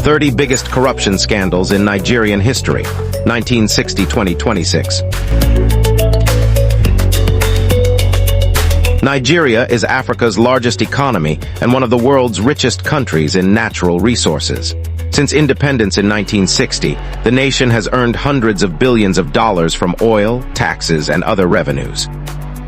30 biggest corruption scandals in Nigerian history, 1960-2026. Nigeria is Africa's largest economy and one of the world's richest countries in natural resources. Since independence in 1960, the nation has earned hundreds of billions of dollars from oil, taxes, and other revenues.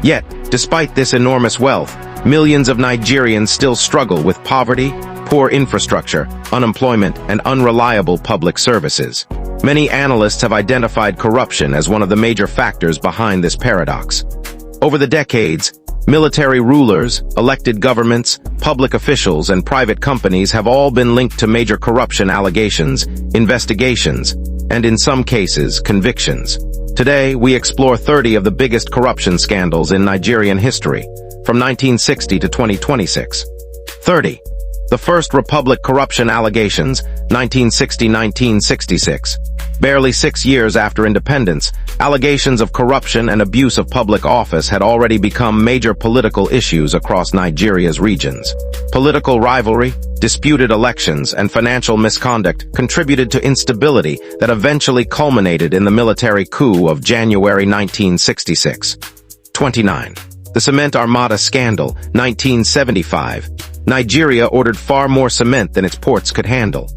Yet, despite this enormous wealth, millions of Nigerians still struggle with poverty, poor infrastructure, unemployment, and unreliable public services. Many analysts have identified corruption as one of the major factors behind this paradox. Over the decades, military rulers, elected governments, public officials, and private companies have all been linked to major corruption allegations, investigations, and in some cases, convictions. Today, we explore 30 of the biggest corruption scandals in Nigerian history, from 1960 to 2026. 30. The First Republic corruption allegations, 1960-1966. Barely 6 years after independence, allegations of corruption and abuse of public office had already become major political issues across Nigeria's regions. Political rivalry, disputed elections, and financial misconduct contributed to instability that eventually culminated in the military coup of January 1966. 29. The Cement Armada Scandal, 1975. Nigeria ordered far more cement than its ports could handle.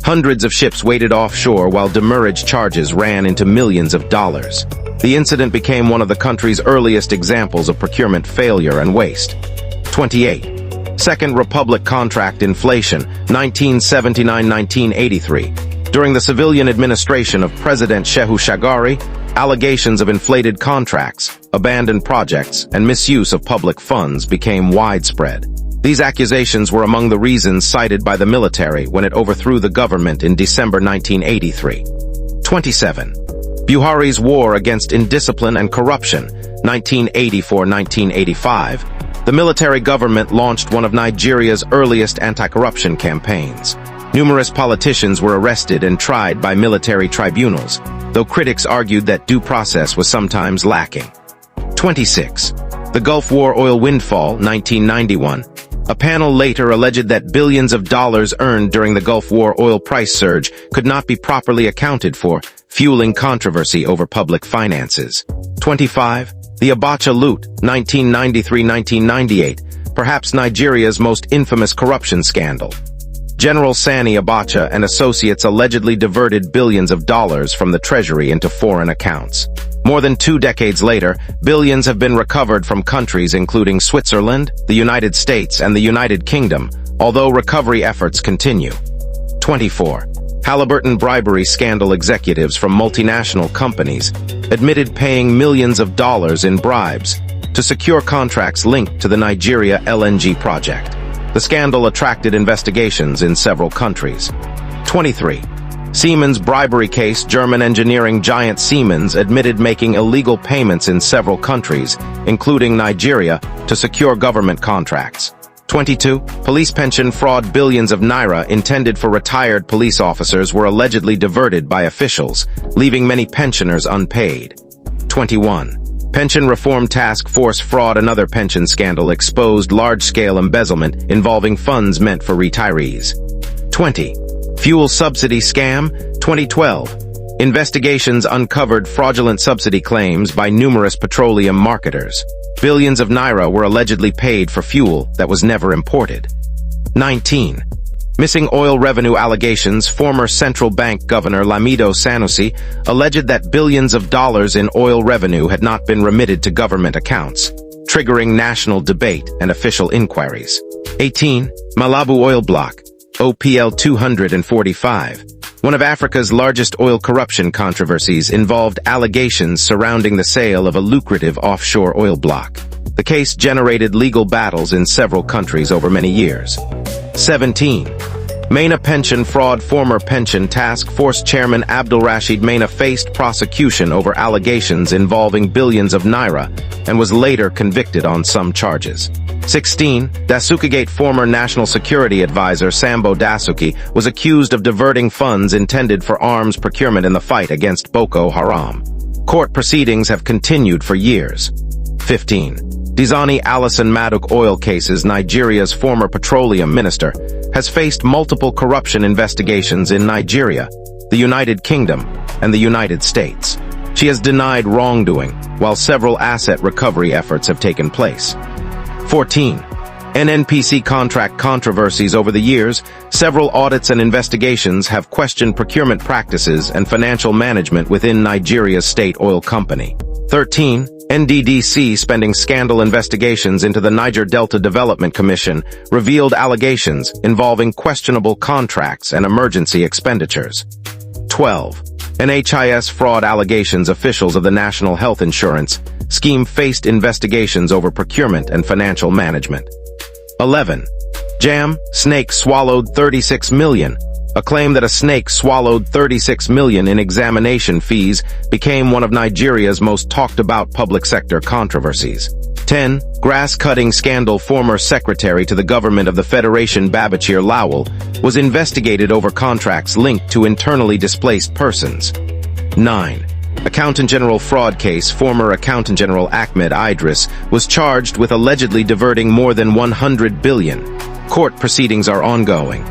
Hundreds of ships waited offshore while demurrage charges ran into millions of dollars. The incident became one of the country's earliest examples of procurement failure and waste. 28. Second Republic contract inflation, 1979-1983. During the civilian administration of President Shehu Shagari, allegations of inflated contracts, abandoned projects, and misuse of public funds became widespread. These accusations were among the reasons cited by the military when it overthrew the government in December 1983. 27. Buhari's War Against Indiscipline and Corruption, 1984-1985. The military government launched one of Nigeria's earliest anti-corruption campaigns. Numerous politicians were arrested and tried by military tribunals, though critics argued that due process was sometimes lacking. 26. The Gulf War oil windfall, 1991. A panel later alleged that billions of dollars earned during the Gulf War oil price surge could not be properly accounted for, fueling controversy over public finances. 25. The Abacha loot, 1993-1998, perhaps Nigeria's most infamous corruption scandal. General Sani Abacha and associates allegedly diverted billions of dollars from the treasury into foreign accounts. More than 2 decades later, billions have been recovered from countries including Switzerland, the United States, and the United Kingdom, although recovery efforts continue. 24. Halliburton bribery scandal executives from multinational companies admitted paying millions of dollars in bribes to secure contracts linked to the Nigeria LNG project. The scandal attracted investigations in several countries. 23. Siemens bribery case. German engineering giant Siemens admitted making illegal payments in several countries, including Nigeria, to secure government contracts. 22. Police pension fraud. Billions of naira intended for retired police officers were allegedly diverted by officials, leaving many pensioners unpaid. 21. Pension Reform Task Force fraud. Another pension scandal exposed large-scale embezzlement involving funds meant for retirees. 20. Fuel subsidy scam, 2012. Investigations uncovered fraudulent subsidy claims by numerous petroleum marketers. Billions of naira were allegedly paid for fuel that was never imported. 19. Missing oil revenue allegations. Former central bank governor Lamido Sanusi alleged that billions of dollars in oil revenue had not been remitted to government accounts, triggering national debate and official inquiries. 18. Malabu Oil Block, OPL 245. One of Africa's largest oil corruption controversies involved allegations surrounding the sale of a lucrative offshore oil block. The case generated legal battles in several countries over many years. 17. Maina pension fraud. Former pension task force chairman Abdulrashid Maina faced prosecution over allegations involving billions of naira and was later convicted on some charges. 16. Dasukigate. Former National Security Advisor Sambo Dasuki was accused of diverting funds intended for arms procurement in the fight against Boko Haram. Court proceedings have continued for years. 15. Diezani Alison Maduka oil cases. Nigeria's former petroleum minister has faced multiple corruption investigations in Nigeria, the United Kingdom, and the United States. She has denied wrongdoing, while several asset recovery efforts have taken place. 14. NNPC contract controversies. Over the years, several audits and investigations have questioned procurement practices and financial management within Nigeria's state oil company. 13. NDDC spending scandal. Investigations into the Niger Delta Development Commission revealed allegations involving questionable contracts and emergency expenditures. 12. NHIS fraud allegations. Officials of the National Health Insurance Scheme faced investigations over procurement and financial management. 11. Jam, snake swallowed 36 million. A claim that a snake swallowed 36 million in examination fees became one of Nigeria's most talked-about public sector controversies. 10. Grass-cutting scandal. Former secretary to the government of the Federation Babachir Lawal was investigated over contracts linked to internally displaced persons. 9. Accountant General fraud case. Former Accountant General Ahmed Idris was charged with allegedly diverting more than 100 billion. Court proceedings are ongoing.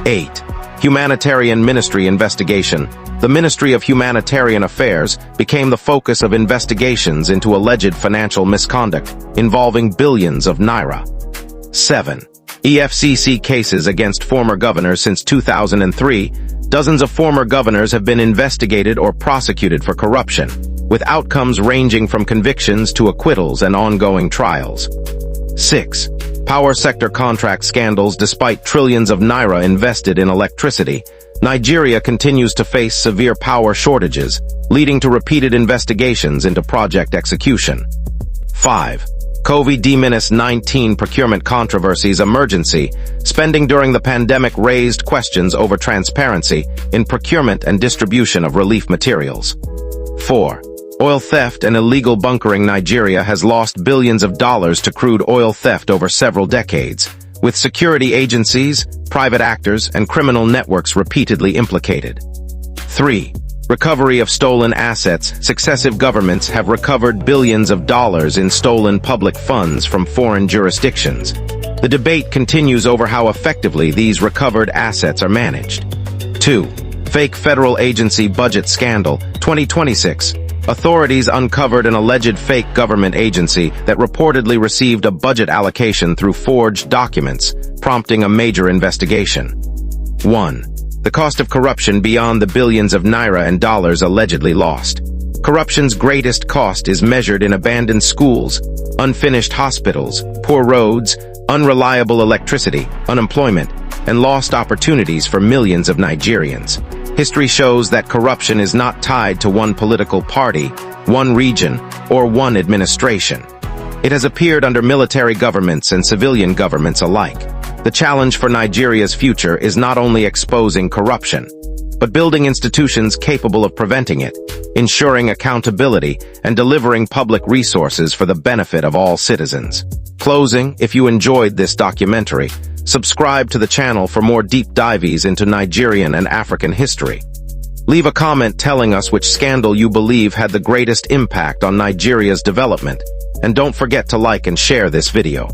8. Humanitarian Ministry investigation. The Ministry of Humanitarian Affairs became the focus of investigations into alleged financial misconduct involving billions of naira. 7. EFCC cases against former governors. Since 2003, dozens of former governors have been investigated or prosecuted for corruption, with outcomes ranging from convictions to acquittals and ongoing trials. 6. Power sector contract scandals. Despite trillions of naira invested in electricity, Nigeria continues to face severe power shortages, leading to repeated investigations into project execution. 5. COVID-19 procurement controversies. Emergency spending during the pandemic raised questions over transparency in procurement and distribution of relief materials. 4. Oil theft and illegal bunkering. Nigeria has lost billions of dollars to crude oil theft over several decades, with security agencies, private actors, and criminal networks repeatedly implicated. 3. Recovery of stolen assets. Successive governments have recovered billions of dollars in stolen public funds from foreign jurisdictions. The debate continues over how effectively these recovered assets are managed. 2. Fake federal agency budget scandal. 2026. Authorities uncovered an alleged fake government agency that reportedly received a budget allocation through forged documents, prompting a major investigation. 1. The cost of corruption beyond the billions of naira and dollars allegedly lost. Corruption's greatest cost is measured in abandoned schools, unfinished hospitals, poor roads, unreliable electricity, unemployment, and lost opportunities for millions of Nigerians. History shows that corruption is not tied to one political party, one region, or one administration. It has appeared under military governments and civilian governments alike. The challenge for Nigeria's future is not only exposing corruption, but building institutions capable of preventing it, ensuring accountability, and delivering public resources for the benefit of all citizens. Closing, if you enjoyed this documentary, subscribe to the channel for more deep dives into Nigerian and African history. Leave a comment telling us which scandal you believe had the greatest impact on Nigeria's development, and don't forget to like and share this video.